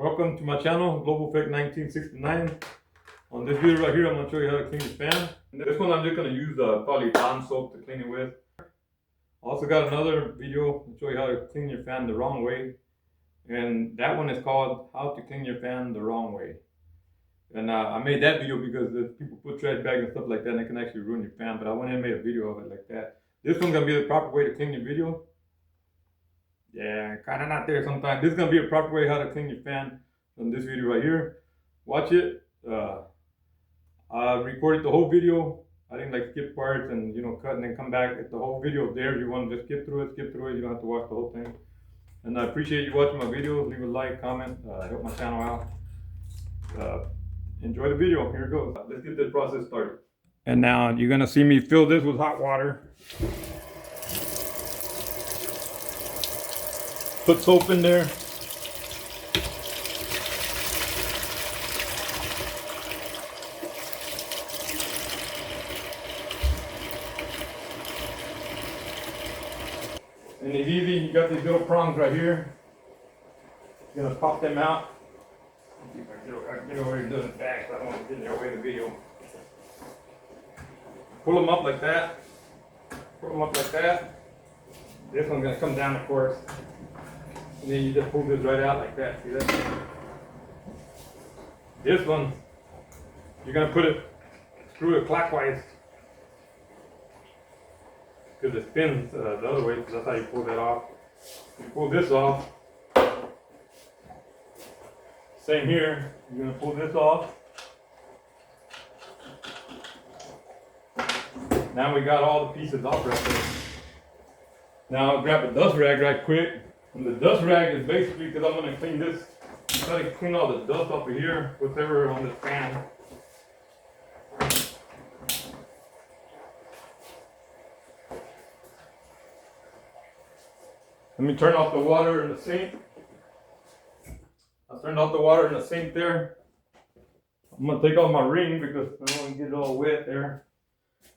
Welcome to my channel, Global Effect 1969. On this video right here, I'm going to show you how to clean your fan. This one I'm just going to use probably Dawn soap to clean it with. Also got another video to show you how to clean your fan the wrong way. And that one is called How to Clean Your Fan the Wrong Way. And I made that video because people put trash bags and stuff like that and it can actually ruin your fan. But I went in and made a video of it like that. This one's going to be the proper way to clean your video. Yeah, kind of not there sometimes. This is going to be a proper way how to clean your fan on this video right here. Watch it. I recorded the whole video. I didn't like skip parts and cut and then come back. It's the whole video there. If you want to just skip through it. You don't have to watch the whole thing. And I appreciate you watching my video. Leave a like, comment, help my channel out. Enjoy the video. Here it goes. Let's get this process started. And now you're going to see me fill this with hot water. Put soap in there. And it's easy, you got these little prongs right here. You're gonna pop them out. I can get over here and do it back, so I don't want to get in the way of the video. Pull them up like that. Pull them up like that. This one's gonna come down, of course. And then you just pull this right out like that. See that? This one, you're gonna screw it clockwise. Because it spins the other way, because that's how you pull that off. You pull this off. Same here, you're gonna pull this off. Now we got all the pieces off right there. Now I'll grab a dust rag right quick. And the dust rag is basically because I'm gonna clean this, try to clean all the dust off of here, whatever on this fan. Let me turn off the water in the sink. I turned off the water in the sink there. I'm gonna take off my ring because I don't want to get it all wet there.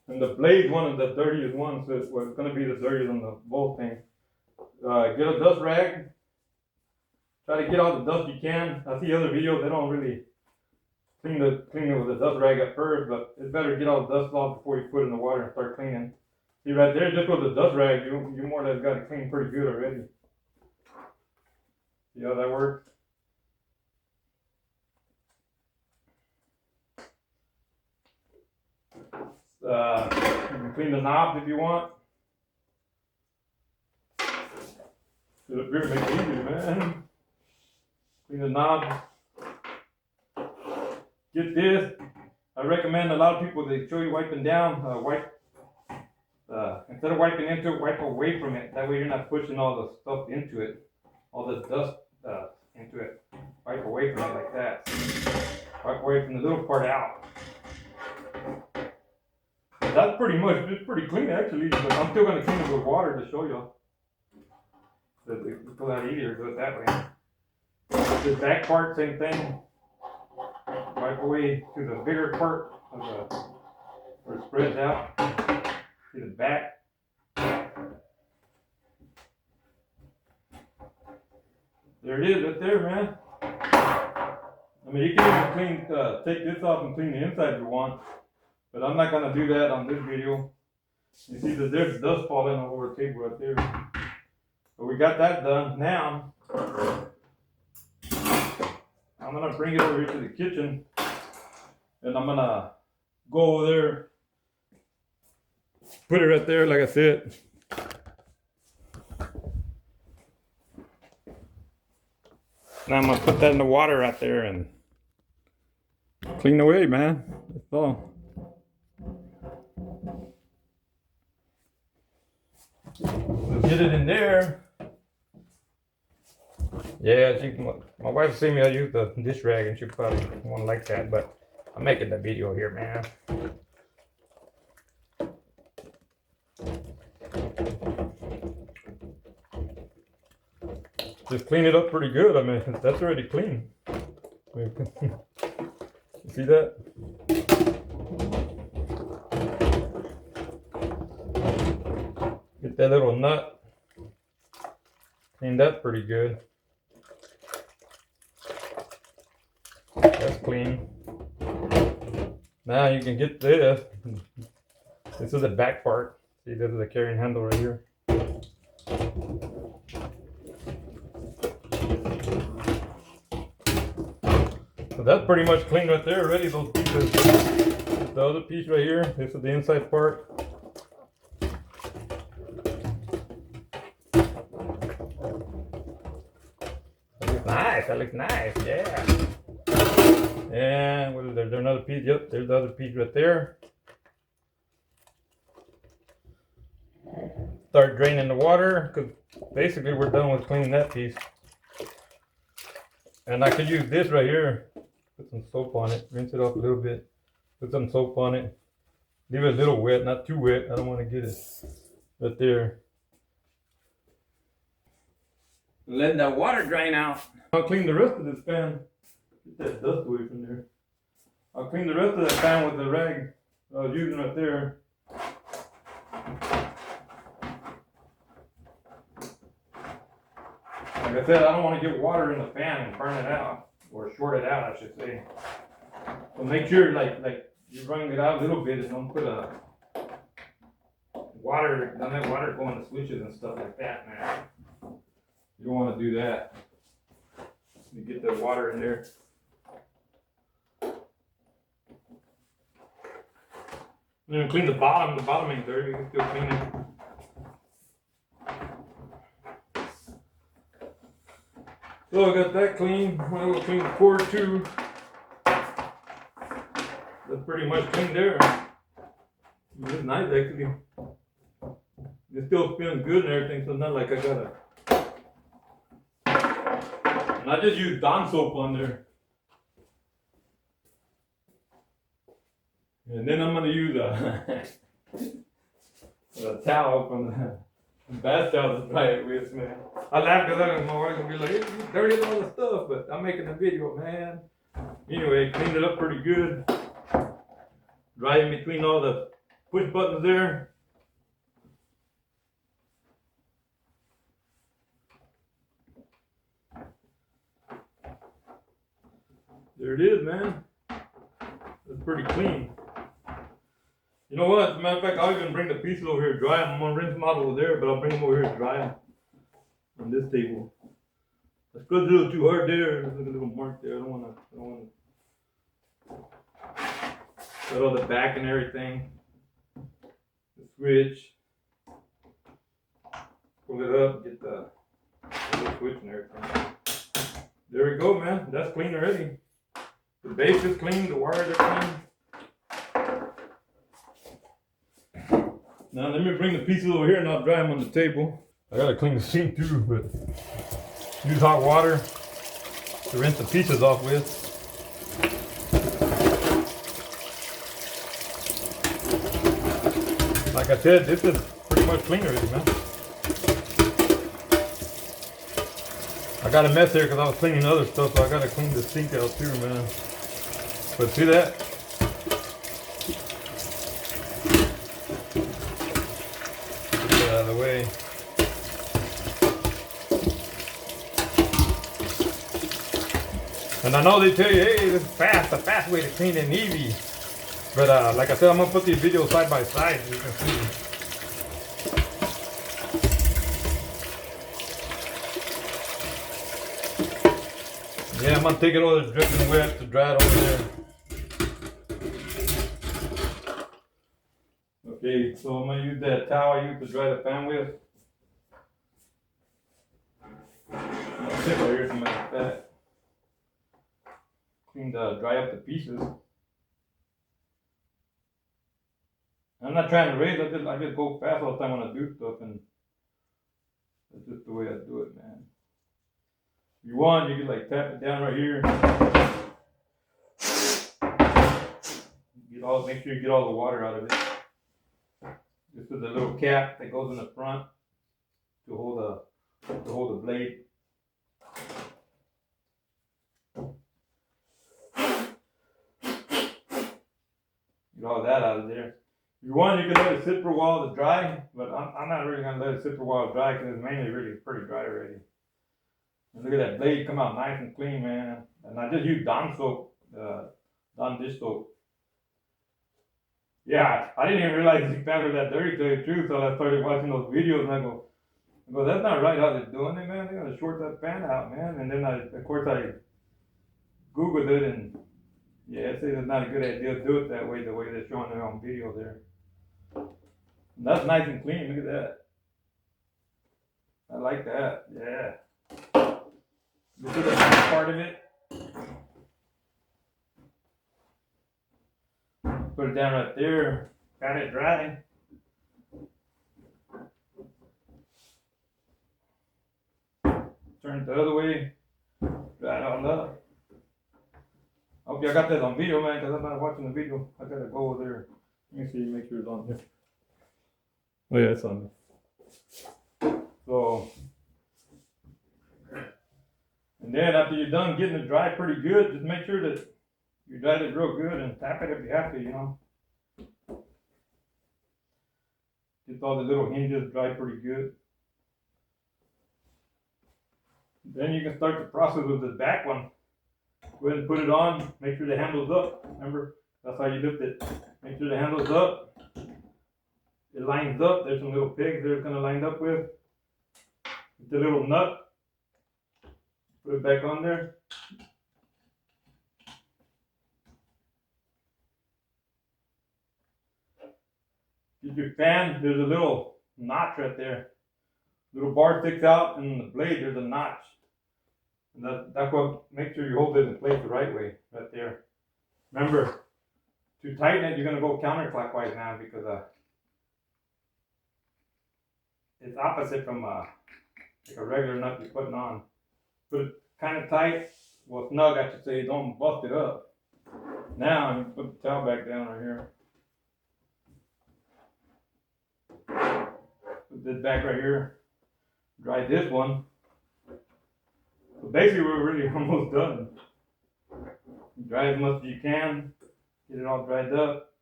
And the blade one is the dirtiest one, so it's gonna be the dirtiest on the both things. Get a dust rag. Try to get all the dust you can. I see other videos, they don't really clean it with a dust rag at first, but it's better to get all the dust off before you put it in the water and start cleaning. See right there, just with the dust rag, you more or less got it cleaned pretty good already. See how that works? You can clean the knobs if you want. The beer makes it easier, man. Clean the knobs. Get this. I recommend a lot of people, they show you wiping down, instead of wiping into it, wipe away from it. That way you're not pushing all the stuff into it, all the dust into it. Wipe away from it like that. Wipe away from the little part out. That's pretty much, it's pretty clean actually, but I'm still going to clean it with water to show you. It's a lot easier to do it that way. The back part, same thing. Wipe away to the bigger part of where it spreads out. See the back. There it is, right there, man. I mean, you can even take this off and clean the inside if you want, but I'm not gonna do that on this video. You see that there's dust falling over the table right there. But we got that done. Now, I'm gonna bring it over here to the kitchen, and I'm gonna go over there, put it right there, like I said. Now I'm gonna put that in the water right there and clean away, man. That's all. Let's get it in there. Yeah, my wife seen me I use the dish rag and she probably won't like that, but I'm making the video here, man. Just clean it up pretty good. I mean, that's already clean. You see that? Get that little nut. Cleaned that pretty good. clean. Now you can get this. This is the back part. See, this is the carrying handle right here. So that's pretty much clean right there already, those pieces. The other piece right here, this is the inside part. That looks nice, yeah. And what is there? There's another piece. Yep, there's the other piece right there. Start draining the water, because basically we're done with cleaning that piece. And I could use this right here. Put some soap on it, rinse it off a little bit. Put some soap on it. Leave it a little wet, not too wet. I don't want to get it right there. Let that water drain out. I'll clean the rest of this pan. Get that dust away from there. I'll clean the rest of that pan with the rag I was using right there. Like I said, I don't want to get water in the pan and burn it out, or short it out, I should say. So make sure, like you wring it out a little bit, and don't put a water. Don't let water go in the switches and stuff like that, man. You don't want to do that. You get the water in there. You're gonna clean the bottom. The bottom ain't dirty. You can still clean it. So I got that clean. I will clean the cord too. That's pretty much clean there. It's nice actually. It still spins good and everything, so it's not like I gotta. And I just use Dawn soap on there. And then I'm gonna use a towel from the bath towel to dry it with, man. I laugh because my wife's gonna be like, "You dirty all the stuff," but I'm making a video, man. Anyway, cleaned it up pretty good. Dry in between all the push buttons there. There it is, man. It's pretty clean. You know what? As a matter of fact, I'll even bring the pieces over here to dry them. I'm gonna rinse them out over there, but I'll bring them over here to dry them on this table. That's good. A little too hard there. There's a little mark there. I don't wanna got all the back and everything. The switch. Pull it up, get the switch and everything. There we go, man. That's clean already. The base is clean, the wires are clean. Now let me bring the pieces over here and I'll dry them on the table. I gotta clean the sink too, but use hot water to rinse the pieces off with. Like I said, this is pretty much clean already, man. I got a mess here because I was cleaning other stuff, so I gotta clean the sink out too, man. But see that? Get that out of the way. And I know they tell you, hey, this is fast, a fast way to clean an easy. But like I said, I'm gonna put these videos side by side so you can see. Yeah, I'm gonna take it over the dripping wet to dry it over there. Okay, so I'm gonna use that towel I used to dry the pan with. I'll sit right here, something like that. Dry up the pieces. I'm not trying to raise, I just go fast all the time when I do stuff, and that's just the way I do it, man. If you want, you can like tap it down right here. Make sure you get all the water out of it. This is a little cap that goes in the front to hold the blade. Get all that out of there. If you want, you can let it sit for a while to dry, but I'm not really gonna let it sit for a while to dry because it's mainly really pretty dry already. And look at that blade come out nice and clean, man. And I just use Dawn soap non-dish soap. Yeah, I didn't even realize these pans were that dirty, to tell you the truth, until I started watching those videos, and I go, that's not right how they're doing it, man. They gotta short that pan out, man. And then of course, I Googled it, and yeah, it says it's not a good idea to do it that way, the way they're showing it on video there. And that's nice and clean, look at that. I like that, yeah. Look at the back part of it. Put it down right there, pat it dry. Turn it the other way, dry it all up. I hope y'all got that on video, man, because I'm not watching the video. I gotta go over there. Let me see, make sure it's on there. Oh yeah, it's on there. So, and then after you're done getting it dry pretty good, just make sure that you dried it real good and tap it if you have to, you know. Get all the little hinges dry pretty good. Then you can start the process with the back one. Go ahead and put it on, make sure the handle's up. Remember, that's how you lift it. Make sure the handle's up. It lines up. There's some little pegs there it's gonna line up with. Get the little nut. Put it back on there. Get your fan, there's a little notch right there. Little bar sticks out, and the blade, there's a notch. And that's what, make sure you hold it in place the right way, right there. Remember, to tighten it, you're going to go counterclockwise now, because it's opposite from like a regular nut you're putting on. Put it kind of tight, well snug I should say, don't bust it up. Now, I'm going to put the towel back down right here. Put this back right here. Dry this one. So basically we're really almost done. Dry as much as you can. Get it all dried up.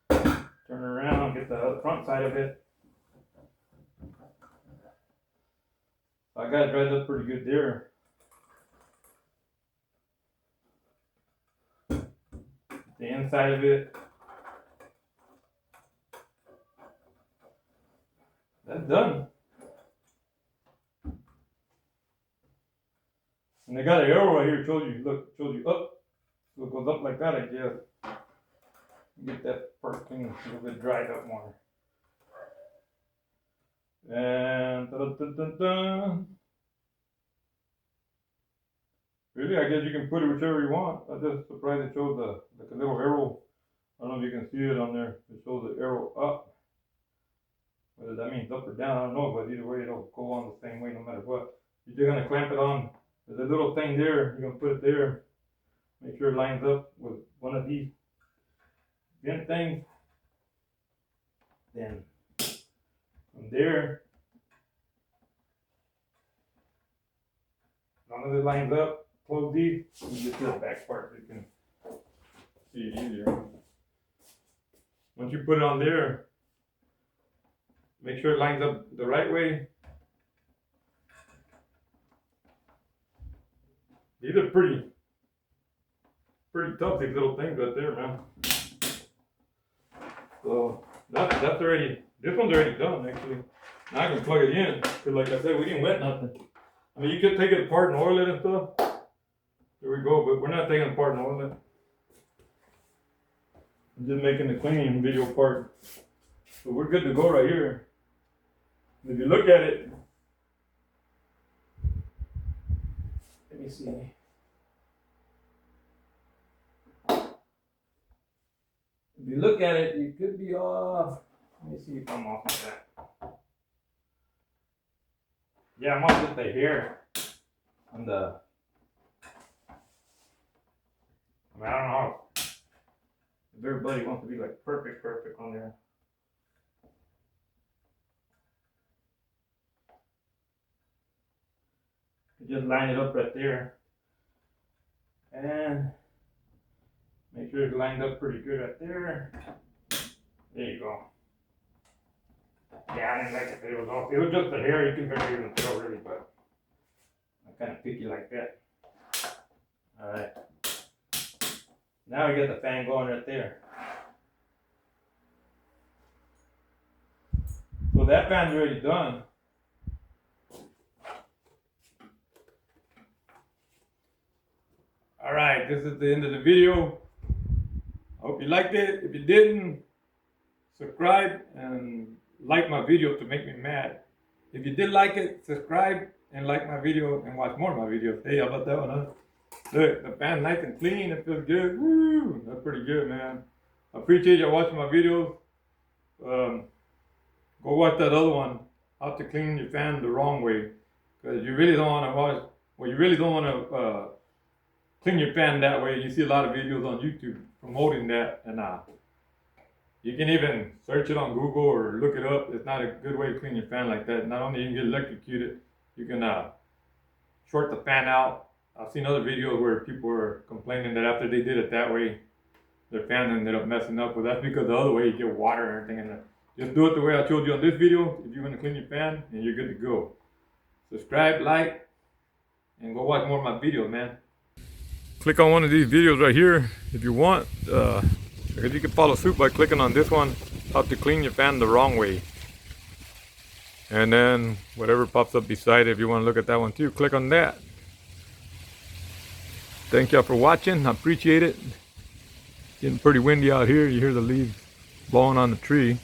Turn it around, get the front side of it. So I got it dried up pretty good there. The inside of it. That's done. And they got an arrow right here, shows you, look, shows you up. So it goes up like that, I guess. Get that part clean, a little bit dried up more. And da-da-da-da-da. Really, I guess you can put it whichever you want. I'm just surprised it shows like a little arrow. I don't know if you can see it on there. It shows the arrow up. Whether that means up or down, I don't know, but either way it'll go on the same way no matter what. You're just gonna clamp it on. There's a little thing there, you're gonna put it there. Make sure it lines up with one of these vent things. Then from there, as long as it lines up, close these, you get to the back part so you can see it easier. Once you put it on there, make sure it lines up the right way. These are pretty tough, these little things right there, man. So that's already, this one's already done actually. Now I can plug it in, because like I said, we didn't wet nothing. I mean, you could take it apart and oil it and stuff. There we go, but we're not taking it apart and oil it. I'm just making the cleaning video part. So we're good to go right here. If you look at it, let me see. If you look at it, you could be off. Let me see if I'm off of that. Yeah, I'm off with the hair on the. I mean, I don't know if everybody wants to be like perfect on there. You just line it up right there. And make sure it's lined up pretty good right there. There you go. Yeah, I didn't like it. It was off. It was just the hair. You can barely even tell really, but I'm kind of picky like that. All right. Now you get the fan going right there. So that fan's already done. Alright, this is the end of the video. I hope you liked it. If you didn't, subscribe and like my video to make me mad. If you did like it, subscribe and like my video and watch more of my videos. Hey, how about that one, huh? Look, the fan nice and clean. It feels good. Woo! That's pretty good, man. I appreciate you watching my videos. Go watch that other one, how to clean your fan the wrong way. Because you really don't want to watch, well, you really don't want to clean your fan that way. You see a lot of videos on YouTube promoting that, and you can even search it on Google or look it up. It's not a good way to clean your fan like that. Not only you can get electrocuted, you can short the fan out. I've seen other videos where people were complaining that after they did it that way, their fan ended up messing up. But that's because the other way you get water and everything in there. Just do it the way I showed you on this video. If you're going to clean your fan, and you're good to go. Subscribe, like, and go watch more of my videos, man. Click on one of these videos right here if you want. Because you can follow suit by clicking on this one, how to clean your fan the wrong way. And then whatever pops up beside it, if you want to look at that one too, click on that. Thank y'all for watching. I appreciate it. Getting pretty windy out here. You hear the leaves blowing on the tree.